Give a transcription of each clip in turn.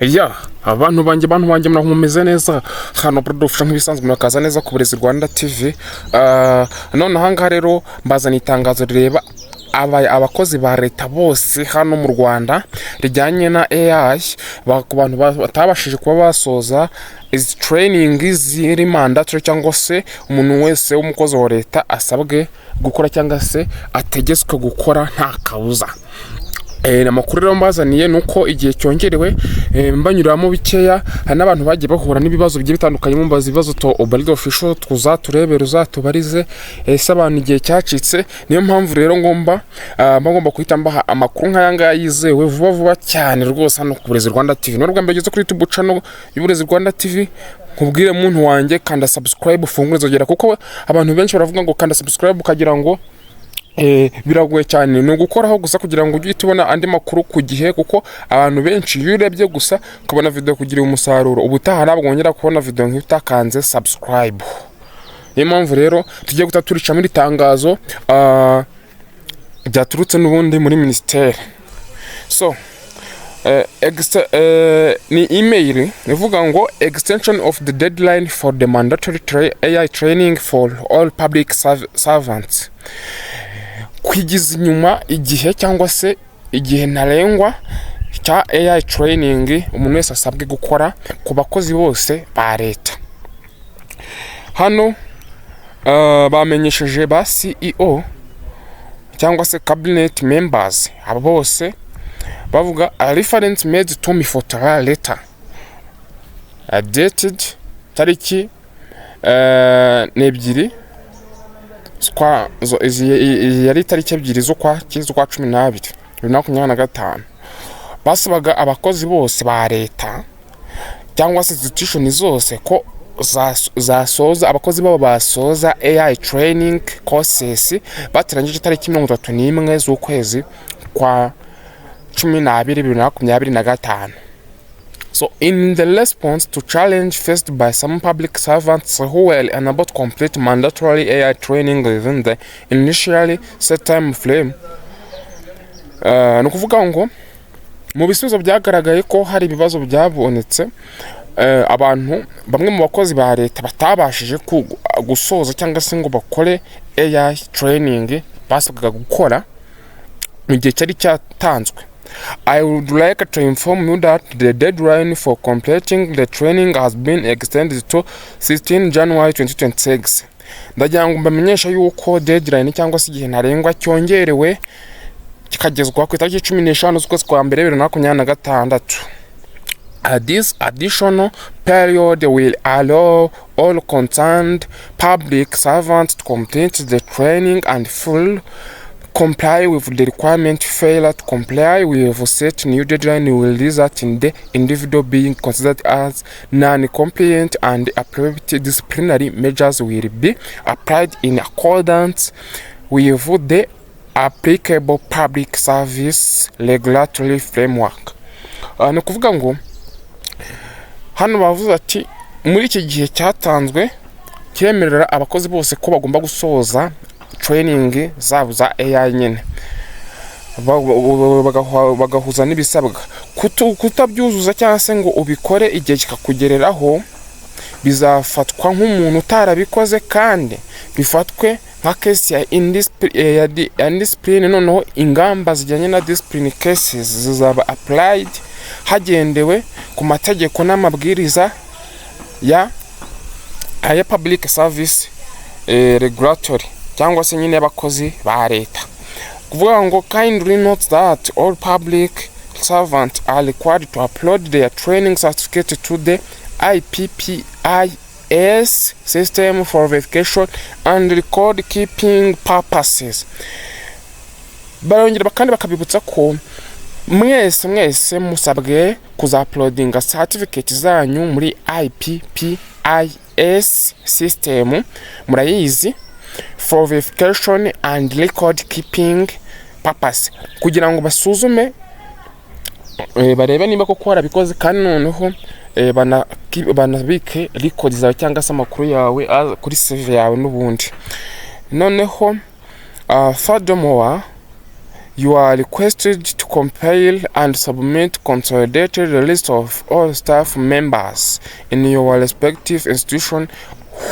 Ya abantu banjye mumeze neza hano production nk'ibisanzwe murakaza neza ku Burezi Rwanda TV. None ahangaha rero mbazana itangazo rireba abakozi ba leta bose hano mu Rwanda rijyanye na AI ku bantu batabashije kuba basoza is training ziri mandatory cyangwa se umuntu wese w'umukozi wa leta asabwe gukora cyangwa se ategetswe gukora nta kabuza. Amakuru rero mbazaniye nuko igihe cyongerewe mbanyuramo bikeya n'abantu bagiye bahura n'ibibazo bigiye bitandukanye mu mbaza ibibazo to obaldo official tuzaturebera uzatubarize ese abantu igihe cyacitse. Niyo mpamvu rero ngomba kuhita mbaha amakuru nk'ayanga yizewe vuba cyane rwose hano ku Burezi Rwanda TV. No rwanda bageze kuri YouTube channel y'Uburezi Rwanda TV. Nkubwire muntu wanjye kanda subscribe ufungure zogera kuko abantu benshi baravuga ngo kanda subscribe ukagira ngo biragoye cyane no gukoraho gusa kugira ngo ujye tubona andi makuru ku gihe, kuko abantu benshi iyo urebye gusa kubona video kugira umusaruro ubutaha nabwo ngongera kubona video nk'utakanze subscribe. Niyo mpamvu rero tugiye gutaturisha muri tangazo byaturutse n'ubundi muri ministeri. So ni email ivuga ngo extension of the deadline for the mandatory AI training for all public servants. Kwigiza inyuma igihe cyangwa se igihe ntarengwa cya AI training umuntu wese asabwe gukora ku bakozi bose ba leta. Hano bamenyesheje ba CEO cyangwa se cabinet members abo bose bavuga a reference made to me for trial letter dated tariki n'ebyiri yari tariki ebyiri z'ukwa 12 2025. Basabaga abakozi bose ba leta cyangwa se institution zose ko zasoza abakozi babo basoza AI training courses bateranyije tariki 31 z'ukwezi kwa 12 2025. So in the response to challenge faced by some public servants who were unable to complete mandatory AI training within the initially set time frame, no kuvuga ngo mu bisubizo byagaragaye ko hari ibibazo byabonetse abantu bamwe mu bakozi ba leta batabashije gusoza cyangwa se ngo bakore AI training basabwaga gukora mu gihe cyari cyatanzwe. I would like to inform you that the deadline for completing the training has been extended to 16 January 2026. Ndagira ngo mbamenyesha yuko deadline cyangwa se igihe ntarengwa cyongerewe kikagezwa ku itariki 15 z'ukwezi kwa mbere 2026. This additional period will allow all concerned public servants to complete the training and full comply with the requirement. Failure to comply with set new deadline will result in the individual being considered as non-compliant, and appropriate disciplinary measures will be applied in accordance with the applicable public service regulatory framework. No kuvuga ngo hano bavuze ati muri iki gihe cyatanzwe cyemerera abakozi bose ko bagomba gusoza training zabo za AI nyene bagahuza n'ibisabwa. Kutabyuzuza cyangwa se ngo ubikore igihe kikakugereraho bizafatwa nk'umuntu utarabikoze kandi bifatwe nka case ya indiscipline. Noneho ingamba zijyanye na discipline cases zizaba applied hagendewe ku mategeko n'amabwiriza ya public service regulatory cyangwa se nyine y'abakozi ba leta. Kuvuga ngo kindly note that all public servants are required to upload their training certificate to the IPPIS system for verification and record keeping purposes. Barongera kandi bakabibutsa ko mwese musabwe kuzauploadinga certificate zanyu muri IPPIS system murayizi for verification and record keeping purpose, kugira ngo basuzume barebe niba koko warabikoze kandi noneho banabike record zawe cyangwa se amakuru yawe kuri CV yawe n'ubundi. Noneho furthermore You are requested to compile and submit consolidated list of all staff members in your respective institution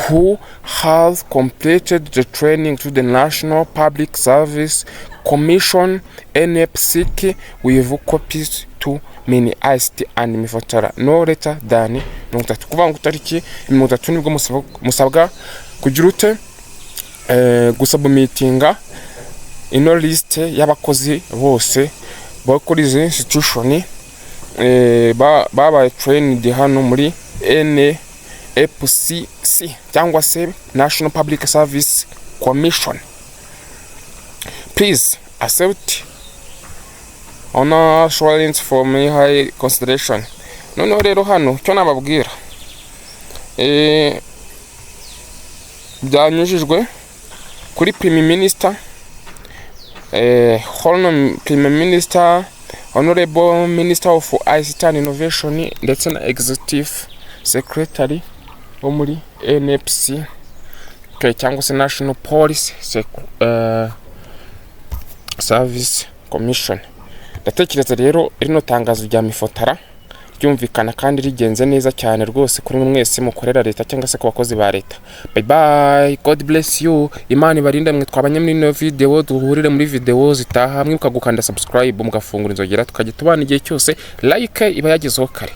who have completed the training to the National Public Service Commission NPSC with copies to mini ICT and Mifotara no later than 30. Kuvuga ngo tariki 30 nibwo musabwa kugira ute gusabumitinga ino list y'abakozi bose bakora izi institution babaye trained hano muri NPSC cyangwa se National Public Service Commission. Please accept honor assurance for my high consideration. None rero hano cyo nababwira byanyujijwe kuri Prime Minister Prime Minister, Honorable Minister of ICT and Innovation ndetse na Executive Secretary wo muri NPSC cyangwa se National Police Service Commission. Ndatekereza rero rino tangazo rya Mifotara ryumvikana kandi rigenze neza cyane rwose kuri mwese mukorera leta cyangwa se ku bakozi ba leta. Bye bye, God bless you. Imana ibarinde mwe twabanye muri no video, duhurire muri video zitaha, mwibuka gukanda subscribe mugafungura inzogera tukajya tubana igihe cyose, like iba yagezeho kare.